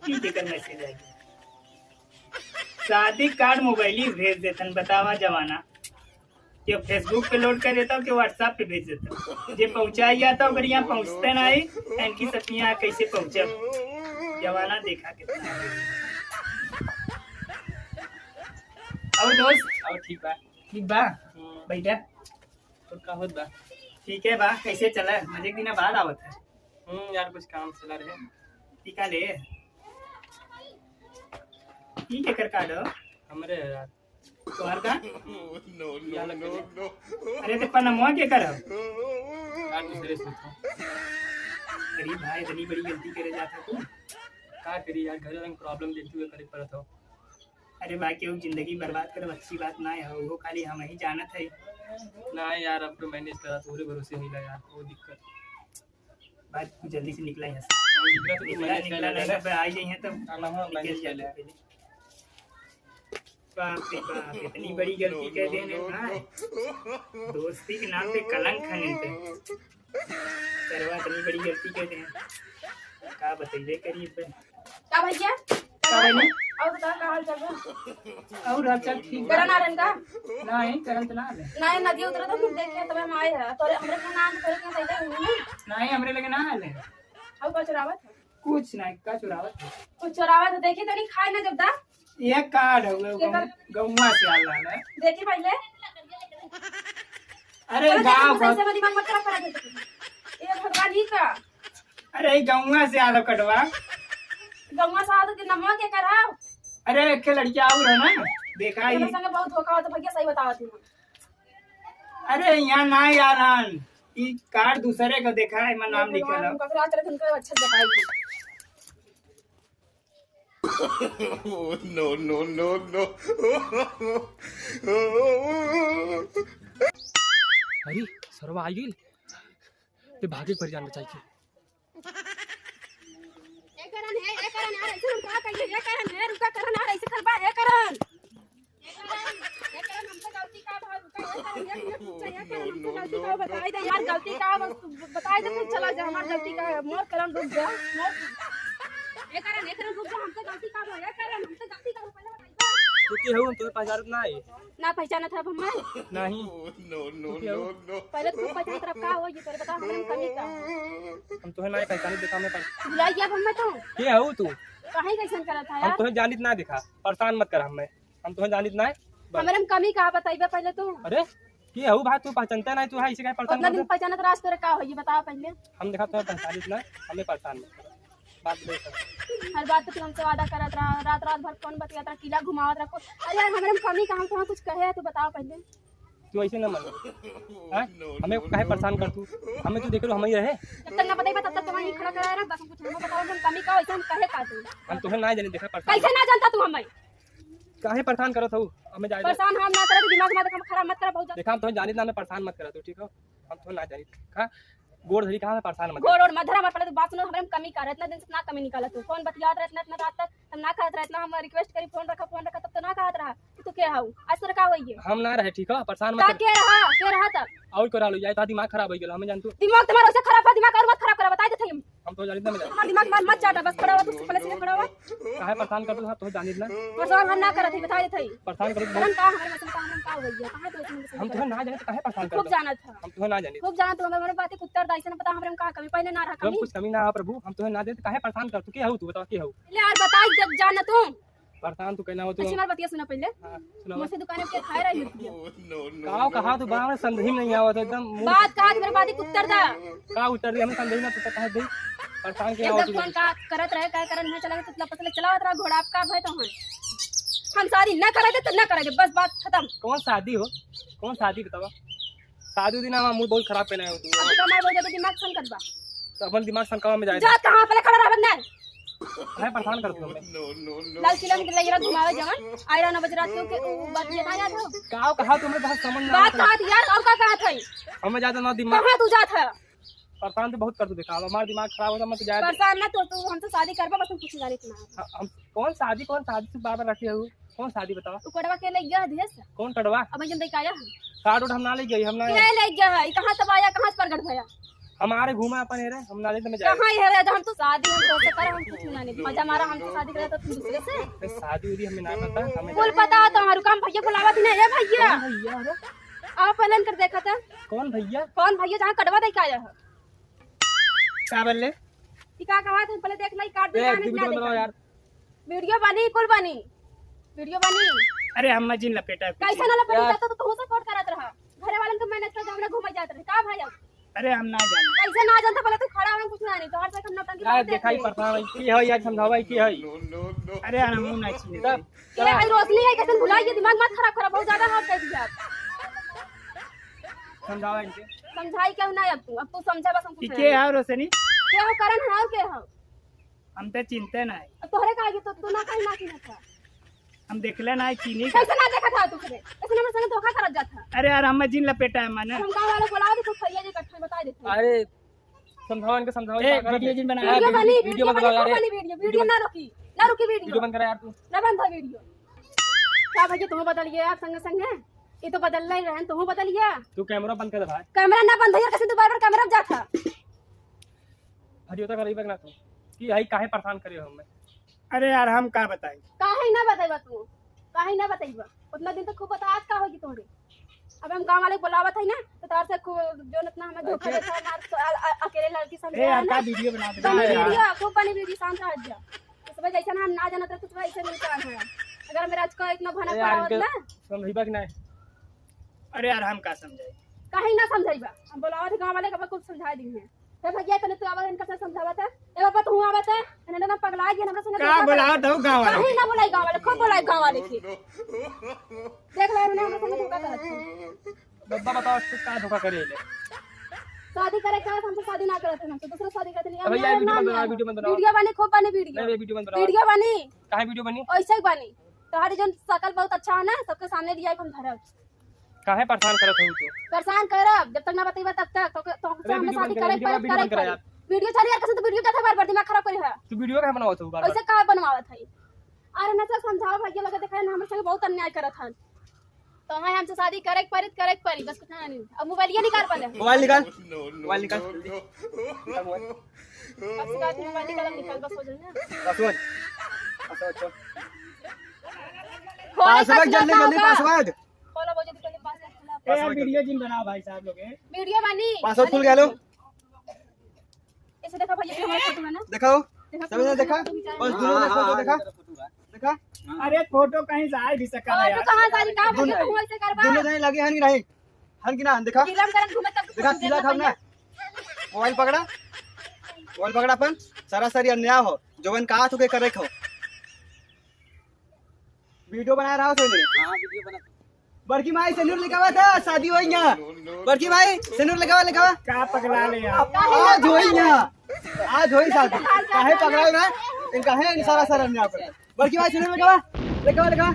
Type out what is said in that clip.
ठीक है कर मैसेज आएगी। शादी कार्ड मोबाइल ही भेज देतन बतावा जमाना कि फेसबुक पे लोड कर देता हूँ कि व्हाट्सएप पे भेज देता हूँ। जे पहुँचाई जाता अगर यहाँ पहुँचते ना ही इनकी सब यहाँ कैसे पहुँचे जमाना देखा कितना। और दोस्त और ठीक बा। ठीक बा बैठा तो का होत बा? ठीक है बा कैसे चला मजे के दिन बाद आवत है यार कुछ काम चला रहे। टीका ले ठीक है कर कार्ड हमरे यार तुम्हार का या लगे अरे तो पनमुआ के कर यार दूसरे सोचो गरीब भाई इतनी बड़ी गलती करे जाता तू। का करी यार घर में प्रॉब्लम देखते हुए करे पड़त हो। अरे भाई केहू जिंदगी बर्बाद करे अच्छी बात ना है वो खाली हम ही जानत है। ना यार अब तो मैनेज करा तोरे भरोसे हिला यार वो दिक्कत बात तू जल्दी से निकला यहाँ निकला तो से मैनेज निकला कर नहीं तो आ जाइए हैं तो ना हम मैनेज कर ले। बाप रे बाप इतनी बड़ी गलती कर देने भाई दोस्ती के नाम पे कलंक है इनके करवा इतनी बड़ी गलती कर दे का बताइए करिए पे का भैया नहीं और बता का हाल चाल बा? और हाल चाल ठीक करन आ रन का नहीं करंत ना ले नहीं नदी उतरा तो फिर देखे तब हम आए है तो हमरे के नाम करे के सही नहीं नहीं हमरे लगे ना ले अब का चुरावत है? कुछ नहीं का चुरावत है कुछ चुरावत देखी तनी खाए ना जब दा ये कार्ड है गौवा से आल रहा है देखी पहले अरे गाँव सही से दिमाग मत खराब करा दे ये भगवान ही का अरे गौवा से आलो कटवा गंगा साहब के नमवा के कराओ अरे एक लड़कियां और है ना देखा ही मेरे संग बहुत धोखा होता भैया सही बतावत हूं। अरे यहाँ ना यार ई कार्ड दूसरे का देखा है मैं नाम लिखा है उनका फिर आज चले उनको अच्छा बताएगी। no. अरे सरवा आ गेल ते भागे पर जान बचाई के एकरन यार ऐसे हम का कहिए एकरन है रुका करन यार ऐसे खलबा एकरन हमसे गलती का भाव रुका एकरन हमसे गलती का बताई दे यार गलती का बताई दे फिर चला जा हमार गलती का मोर करन रुक जा मोर एकरन रुक जा हमसे गलती का भाव एकरन हमसे गलती का पहले बताई तू के हो तो पहचानत ना है ना पहचाना था हम नहीं No. पहले तू पहचान तरफ का हो ये तेरे बता हम कमी का हम तो ना पहचानत देखा मैं बुलाई गया हम तो के हो तू काहे कैसन करत है हम यार तो जानित ना देखा परेशान मत कर हम तो जानित ना हमरे में कमी का बताइबे पहले तू अरे के हो भाई तू पहचानता नहीं तू है इसे का परेशान उतना कर दिन पहचानत रास तेरे का हो ये बता पहले हम देखा तो पहचानित ना हमें परेशान मत कर बात दे सर हर बात पे हमसे वादा करत रहा रात भर फोन बतियात रहा किला घुमावत रखो अरे यार हमरे में कमी का हम तो कुछ कहे तो बताओ पहले तू ऐसे ना मन हमें काहे परेशान कर तू हमें तू देख लो हम ही रहे जब तक ना बताइबे तब तक तुम्हारी खड़ा करा रहा बस कुछ हम बताओ हम कमी का वैसे हम कहे का तू हम तो ना जाने देखा परेशान कैसे ना जानता तू हमें काहे परेशान करत हो हमें जाए परेशान हम ना करे दिमाग में हम खराब मत कर बहुत देखा हम तो जानित ना हमें परेशान मत करा तू ठीक हो हम तो ना जानित का गोड़ धरी कहां परेशान मत गोड़ और मधरा में पहले तो बात सुनो हमरे में कमी कर इतना दिन से ना कमी निकाला तू फोन बतियात रहा इतना रात तक हम ना कहत रहा इतना हम रिक्वेस्ट करी फोन रखा तब तो ना कहत रहा तू के हाउ आज तो का होई हम ना रहे ठीक है परेशान का मत कर के रहा तब और करा लो जाए तो दिमाग खराब हो गेल हमें जान तू दिमाग तुम्हारा वैसे खराब है दिमाग और मत खराब करा बता देते हम तो जानित ना मिला हमारा दिमाग मत चाटा बस खड़ा हो तू पहले से खड़ा हो काहे परेशान कर तू तो जानित ना परेशान हम ना करत बता देते परेशान कर हम का हमारे मसल का हम का होई है कहां तो हम तो ना जाने तो काहे परेशान खूब कर जाना था हम तो ना जाने खूब जाना तो हमारे बातें उत्तर दाई से ना पता हमरे में का कमी पहले ना रहा हम कमी कुछ कमी ना है प्रभु हम तो ना दे काहे परेशान कर तू के हो तू बता के हो ले यार बता जब जाना तू परेशान तू कहना हो तू अच्छी बात बतिया सुना पहले हां सुनो मुझसे दुकान पे खाए रही होती काओ कहा तू बाहर संदेह नहीं आवत एकदम बात का मेरे बात उत्तर दा का उतर रही हमें संदेह ना तू कहे दे परेशान के एकदम फोन का करत रहे काय करन है चला तो पतले चलावत रहा घोड़ा आपका भय तो हम शादी ना करे तो ना करे बस बात खत्म कौन शादी हो कौन शादी बतावा शादी दिन हम मूड बहुत खराब पहना है तू अब का मार बोल दे दिमाग सन करबा तो अपन दिमाग संकावा में जाए जा कहां पहले खड़ा रह बन्ना काहे परेशान कर तू हमें लाल किला में लगे रहा घुमावे जवन आयरा 9 बजे रात को बात ये ना याद हो काओ कहा तू मेरे बहुत समझ ना बात कहा यार और का कहा थई हमें ज्यादा ना दिमाग कहां तू जात है परेशान तो बहुत कर तू देखा हमारा दिमाग खराब होता मत जाए परेशान ना तो तू हमसे शादी करबा बस हम कुछ जाने ना हम कौन शादी से बार रखी है कौन शादी बताओ तू कोडवा के ले गया देश कौन टड़वा अब जन देख आया कार्ड उठ हम ना ले गई हम ना ले ले गया है कहां से आया कहां से प्रगट भया हमारे घूमा अपन है रे, हम नाले में जाए। कहाँ है रे? हम तो शादी हम तो कर हम कुछ ना नहीं मजा मारा, हम तो शादी करे तो तुम दूसरे से शादी उदी हमें ना पता, हमें बोल पता तो हमारे काम भैया बुलावा थी ना। ये भैया भैया अरे आप पहले कर देखा था कौन भैया? कौन भैया जहाँ कटवा दे का है क्या बोले? टिका कहा था पहले देख लाई काट दे वीडियो बनाओ यार। वीडियो बनी कुल बनी वीडियो बनी अरे हम मजीन लपेटा है। कैसा ना लपेट जाता तो तुमसे कोट करत रहा घरे वालन को मैंने तो हमने घुमा जात रहे का भाई अब अरे हम ना जाने। कैसे ना जानता पहले तो खड़ा हम कुछ ना नहीं तो हर से हम नौटंकी यार दिखाई पड़ता है की है यार, समझावा की है। अरे यार हम ना छीने। ये भाई रोशनी है कैसे भुलाइए दिमाग मत खराब करो बहुत ज्यादा हाथ दे दिया आप समझावा इनके। समझाई क्यों ना अब तू समझा बस हम कुछ के है रोशनी? के हो करण हां के हो हम तो चिंता ना है। अब तोहरे का आगे तो तू ना कहीं ना की था हम देखले ना है चीनी का। कैसे ना देखा था तू फिर ऐसे ना संग धोखा करत जाता अरे यार हम मजीन लपेटा है माने। हम गांव वाले बुला दे तो फरिया जी इकट्ठा बता देते अरे समझावा इनके, समझावा। ए वीडियो जिन बना वीडियो बनी वीडियो बंद करो यार। वीडियो ना रुकी वीडियो वीडियो बंद करा यार तू। ना बंद था वीडियो क्या भैया तुम बदलिए आप संग संग ये तो बदल नहीं रहे तुम बदलिए तू कैमरा बंद कर दे भाई। कैमरा ना बंद है कैसे तू बार-बार कैमरा जा था हरियो तो करीब ना तू की है काहे परेशान करे हो हमें। अरे यार हम का बताई? काहे ना बताइबा तू काहे ना बताइबा उतना दिन तक खूब बता आज का होगी तोरे। अब हम गांव वाले बुलावत है ना तो तार से जो इतना हमें धोखा देता है अकेले लड़की समझ ए यार का वीडियो बना दे यार। वीडियो खूब बनी वीडियो शांत रह जा इस वजह जैसा हम ना जानत तो ऐसे नहीं करना है अगर मेरा आज का इतना भना पड़ा होत ना समझाइबा कि नहीं? अरे यार हम का समझाई? काहे ना समझाइबा हम बुलावत है गांव वाले का कुछ समझा दी है ए भैया तने तू आवाज इनका से समझावत है ए बाबा तू आवत है इन्हें ना पगला गया हमरा संग का बुलाओ दो गांव वाले। काहे ना बुलाई गांव वाले खूब बुलाई गांव वाले के देख ले इन्होंने हमरा संग धोखा करत बब्बा बताओ तू का धोखा करे ले? शादी करे का हमसे शादी ना करत हम तो दूसरा शादी करते नहीं भैया वीडियो बंद बनाओ, वीडियो बंद बनाओ। वीडियो बनी खूब बनी नहीं वीडियो वीडियो बंद बनाओ। वीडियो बनी काहे वीडियो बनी? ऐसे ही बनी तुम्हारी जो शकल बहुत अच्छा है ना सबके सामने दिया हम धरब काहे परेशान करत हो तू? परेशान करब जब तक ना बतेबा तब तक तो हमने शादी करे पर वीडियो चली यार कैसे तो वीडियो जाता बार बार दिमाग खराब करे है तू वीडियो काहे बनावत हो बार-बार? ऐसे का बनवावत है अरे ना सब समझाओ भैया लगे देखा ना हमरे संग बहुत अन्याय करत हन तो हां हमसे शादी करे परी बस कुछ नहीं अब मोबाइल ये निकाल पहले मोबाइल निकाल, मोबाइल निकाल। अब से बात मोबाइल निकाल बस हो जाए ना पासवर्ड पासवर्ड पासवर्ड जल्दी पासवर्ड खोलो वो जल्दी पहले पासवर्ड ए यार वीडियो जिन बनाओ भाई साहब लोग। वीडियो बनी पासवर्ड खुल गया लो। ऐसे देखा भैया हमारा फोटो है ना दिखाओ सबने देखा बस दोनों ने फोटो देखा देखा। अरे फोटो कहीं से आ भी सका और यार। तो कहां सारी का भैया तू ऐसे करबा दोनों जने लगे हन कि नहीं? हन कि ना देखा फिल्म करन घूमे तब देखा सीधा था ना। मोबाइल पकड़ा अपन सरासरी अन्याय हो जोवन कहा तो के करे खो वीडियो बना रहा हो तो हां वीडियो बना। बड़की भाई सेनुर लिखावा था शादी होई यहां। बड़की भाई सेनुर लिखावा का पगला ले यार। आज होई यहां आज होई शादी काहे पकड़ाओ ना इनका है सारा अन्याय कर। बड़की भाई सेनुर लिखावा